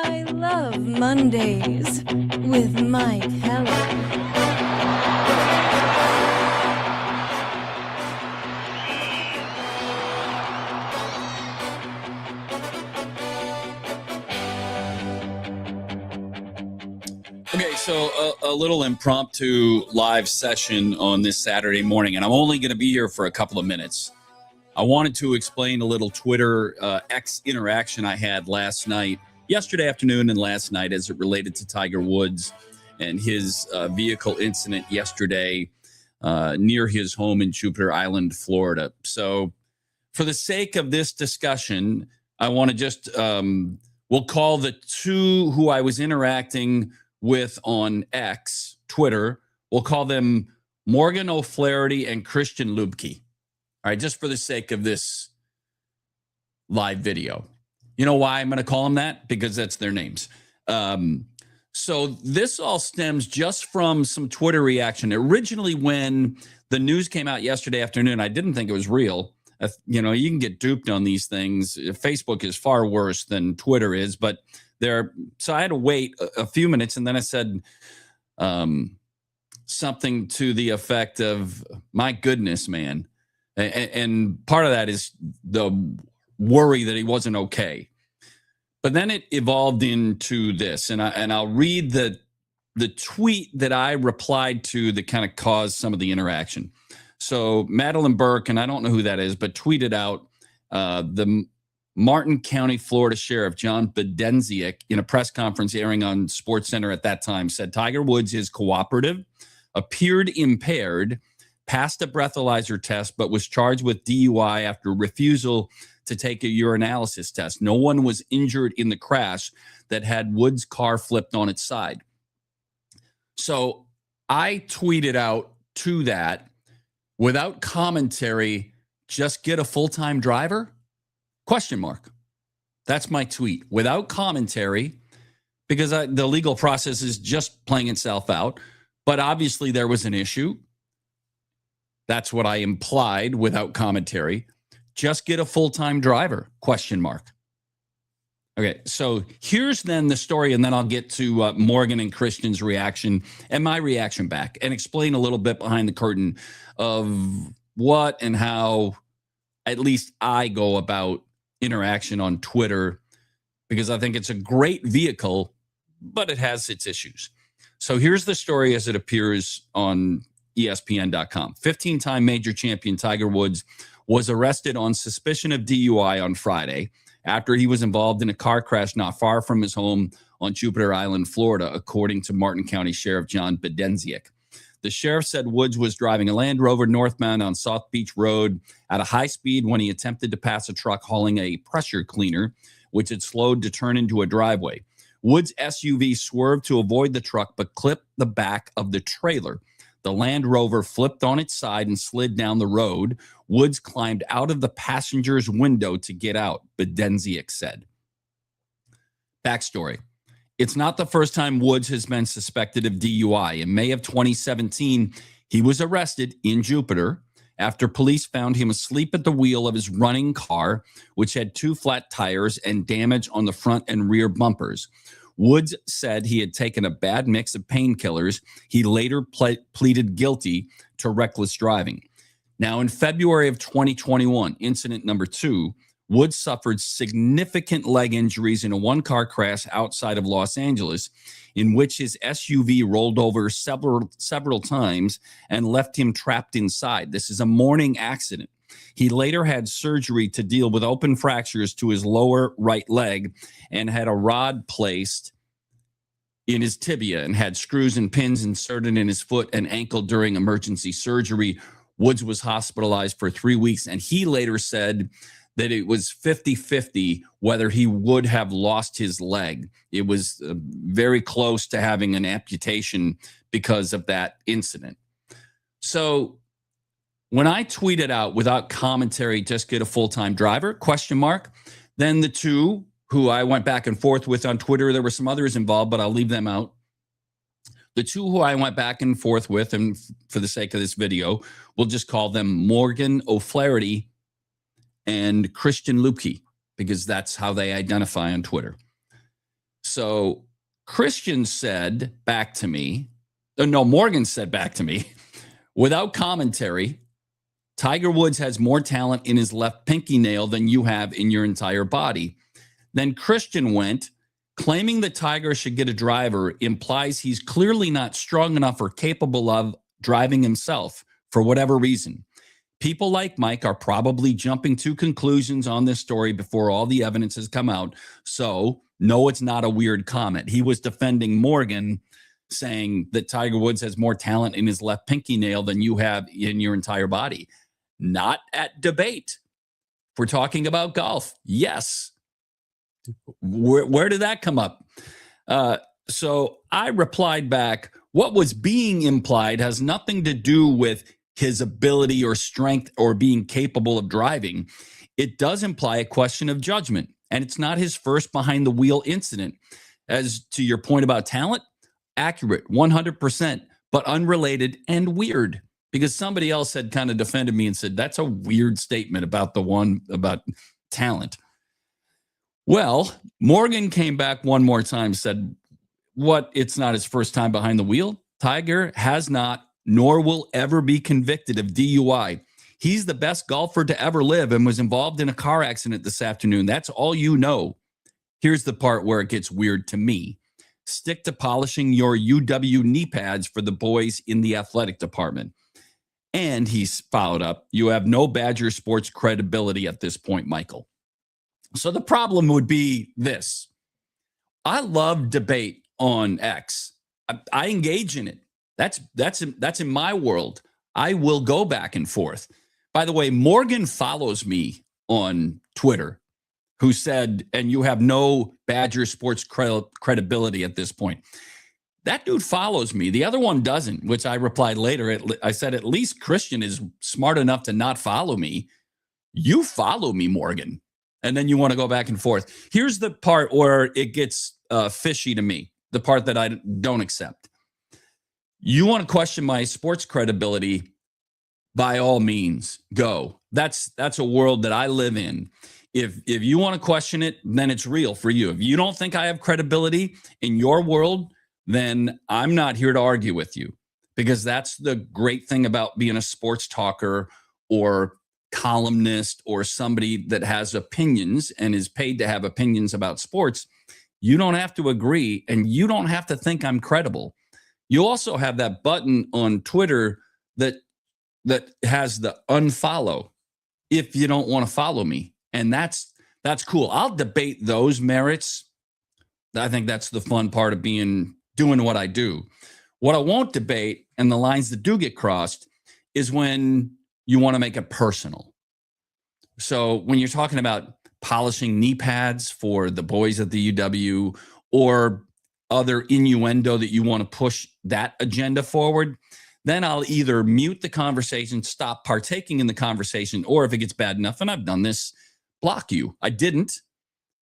I love Mondays with Mike Heller. Okay, so a little impromptu live session on this Saturday morning, and I'm only going to be here for a couple of minutes. I wanted to explain a little Twitter X interaction I had yesterday afternoon and last night as it related to Tiger Woods and his vehicle incident yesterday near his home in Jupiter Island, Florida. So for the sake of this discussion, I want to just, we'll call the two who I was interacting with on X, Twitter, we'll call them Morgan O'Flaherty and Christian Lubke. All right, just for the sake of this live video. You know why I'm going to call them that? Because that's their names. So this all stems just from some Twitter reaction. Originally, when the news came out yesterday afternoon, I didn't think it was real. You know, you can get duped on these things. Facebook is far worse than Twitter is, but so I had to wait a few minutes, and then I said something to the effect of, my goodness, man. And part of that is the worry that he wasn't okay. But then it evolved into this, and I'll read the tweet that I replied to that kind of caused some of the interaction. So Madeline Burke, and I don't know who that is, but tweeted out the Martin County, Florida Sheriff John Bedenziak, in a press conference airing on SportsCenter at that time, said Tiger Woods is cooperative, appeared impaired, passed a breathalyzer test, but was charged with DUI after refusal to take a urinalysis test. No one was injured in the crash that had Woods' car flipped on its side. So I tweeted out to that, without commentary, just get a full-time driver? ? That's my tweet. Without commentary, because the legal process is just playing itself out. But obviously there was an issue. That's what I implied without commentary. Just get a full-time driver? ? Okay, so here's then the story, and then I'll get to Morgan and Christian's reaction and my reaction back and explain a little bit behind the curtain of what and how at least I go about interaction on Twitter, because I think it's a great vehicle, but it has its issues. So here's the story as it appears on ESPN.com. 15-time major champion Tiger Woods was arrested on suspicion of DUI on Friday after he was involved in a car crash not far from his home on Jupiter Island, Florida, according to Martin County Sheriff John Bedenziak. The sheriff said Woods was driving a Land Rover northbound on South Beach Road at a high speed when he attempted to pass a truck hauling a pressure cleaner, which had slowed to turn into a driveway. Woods' SUV swerved to avoid the truck, but clipped the back of the trailer. The Land Rover flipped on its side and slid down the road. Woods climbed out of the passenger's window to get out, Bedenziak said. Backstory. It's not the first time Woods has been suspected of DUI. In May of 2017, he was arrested in Jupiter after police found him asleep at the wheel of his running car, which had 2 flat tires and damage on the front and rear bumpers. Woods said he had taken a bad mix of painkillers. He later pleaded guilty to reckless driving. Now, in February of 2021, incident number 2, Woods suffered significant leg injuries in a one-car crash outside of Los Angeles, in which his SUV rolled over several times and left him trapped inside. This is a morning accident. He later had surgery to deal with open fractures to his lower right leg and had a rod placed in his tibia and had screws and pins inserted in his foot and ankle during emergency surgery. Woods was hospitalized for 3 weeks, and he later said that it was 50-50 whether he would have lost his leg. It was very close to having an amputation because of that incident. So when I tweeted out without commentary, just get a full-time driver, ? Then the two who I went back and forth with on Twitter, there were some others involved, but I'll leave them out. The two who I went back and forth with, and for the sake of this video, we'll just call them Morgan O'Flaherty and Christian Lubke, because that's how they identify on Twitter. So Christian said back to me, no, Morgan said back to me, without commentary, Tiger Woods has more talent in his left pinky nail than you have in your entire body. Then Christian went, claiming that Tiger should get a driver implies he's clearly not strong enough or capable of driving himself for whatever reason. People like Mike are probably jumping to conclusions on this story before all the evidence has come out. So, no, it's not a weird comment. He was defending Morgan, saying that Tiger Woods has more talent in his left pinky nail than you have in your entire body. Not at debate. If we're talking about golf, yes. Where did that come up? So I replied back, what was being implied has nothing to do with his ability or strength or being capable of driving. It does imply a question of judgment, and it's not his first behind the wheel incident. As to your point about talent, accurate, 100%, but unrelated and weird, because somebody else had kind of defended me and said, that's a weird statement about the one about talent. Well, Morgan came back one more time, said, what, it's not his first time behind the wheel? Tiger has not, nor will ever be convicted of DUI. He's the best golfer to ever live and was involved in a car accident this afternoon. That's all you know. Here's the part where it gets weird to me. Stick to polishing your UW knee pads for the boys in the athletic department. And he's followed up, you have no Badger sports credibility at this point, Michael. So the problem would be this. I love debate on X. I engage in it. That's in my world. I will go back and forth. By the way, Morgan follows me on Twitter, who said, and you have no Badger sports credibility at this point. That dude follows me. The other one doesn't, which I replied later. I said, at least Christian is smart enough to not follow me. You follow me, Morgan. And then you want to go back and forth. Here's the part where it gets fishy to me, the part that I don't accept. You want to question my sports credibility, by all means, go. That's a world that I live in. If you want to question it, then it's real for you. If you don't think I have credibility in your world, then I'm not here to argue with you, because that's the great thing about being a sports talker or columnist or somebody that has opinions and is paid to have opinions about sports. You don't have to agree, and you don't have to think I'm credible. You also have that button on Twitter that has the unfollow if you don't want to follow me. And that's cool. I'll debate those merits. I think that's the fun part of doing what I do. What I won't debate, and the lines that do get crossed, is when you want to make it personal. So when you're talking about polishing knee pads for the boys at the UW, or other innuendo that you want to push that agenda forward, then I'll either mute the conversation, stop partaking in the conversation, or if it gets bad enough, and I've done this, block you. I didn't.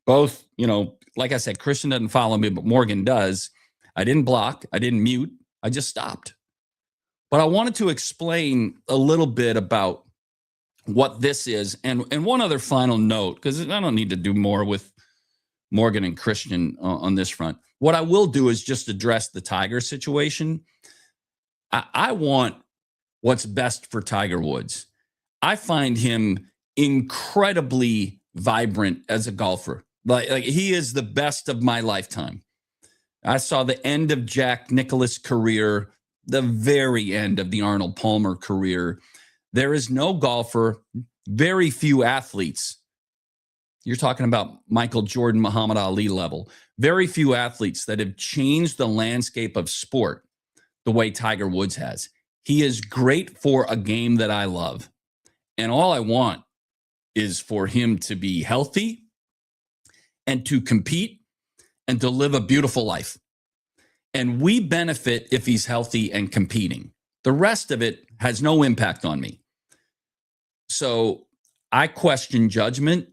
Both, like I said, Christian doesn't follow me, but Morgan does. I didn't block. I didn't mute. I just stopped. But I wanted to explain a little bit about what this is. And one other final note, because I don't need to do more with Morgan and Christian on this front. What I will do is just address the Tiger situation. I want what's best for Tiger Woods. I find him incredibly vibrant as a golfer. Like he is the best of my lifetime. I saw the end of Jack Nicklaus' career, the very end of the Arnold Palmer career. There is no golfer, very few athletes. You're talking about Michael Jordan, Muhammad Ali level. Very few athletes that have changed the landscape of sport the way Tiger Woods has. He is great for a game that I love. And all I want is for him to be healthy and to compete and to live a beautiful life. And we benefit if he's healthy and competing. The rest of it has no impact on me. So I question judgment,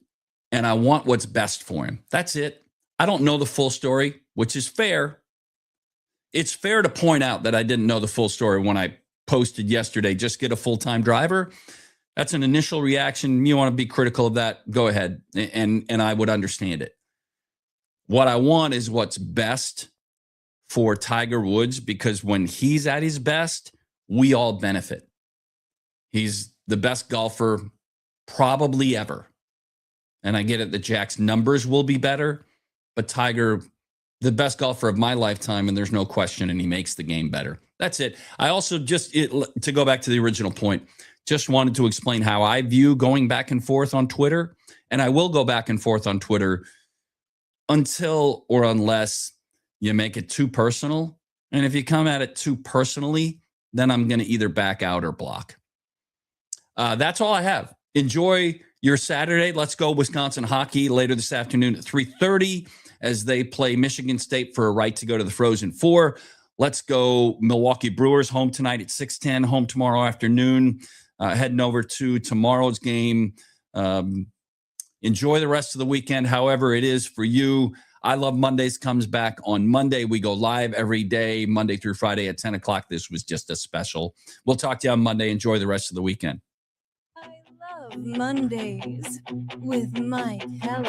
and I want what's best for him. That's it. I don't know the full story, which is fair. It's fair to point out that I didn't know the full story when I posted yesterday, just get a full-time driver. That's an initial reaction. You want to be critical of that, go ahead. And I would understand it. What I want is what's best for Tiger Woods, because when he's at his best, we all benefit. He's the best golfer probably ever. And I get it that Jack's numbers will be better, but Tiger, the best golfer of my lifetime, and there's no question, and he makes the game better. That's it. I also to go back to the original point, just wanted to explain how I view going back and forth on Twitter. And I will go back and forth on Twitter until or unless you make it too personal. And if you come at it too personally, then I'm going to either back out or block. That's all I have. Enjoy your Saturday. Let's go Wisconsin hockey later this afternoon at 3:30 as they play Michigan State for a right to go to the Frozen Four. Let's go Milwaukee Brewers home tonight at 6:10, home tomorrow afternoon. Heading over to tomorrow's game. Enjoy the rest of the weekend, however it is for you. I Love Mondays comes back on Monday. We go live every day, Monday through Friday at 10 o'clock. This was just a special. We'll talk to you on Monday. Enjoy the rest of the weekend. I love Mondays with Mike Heller.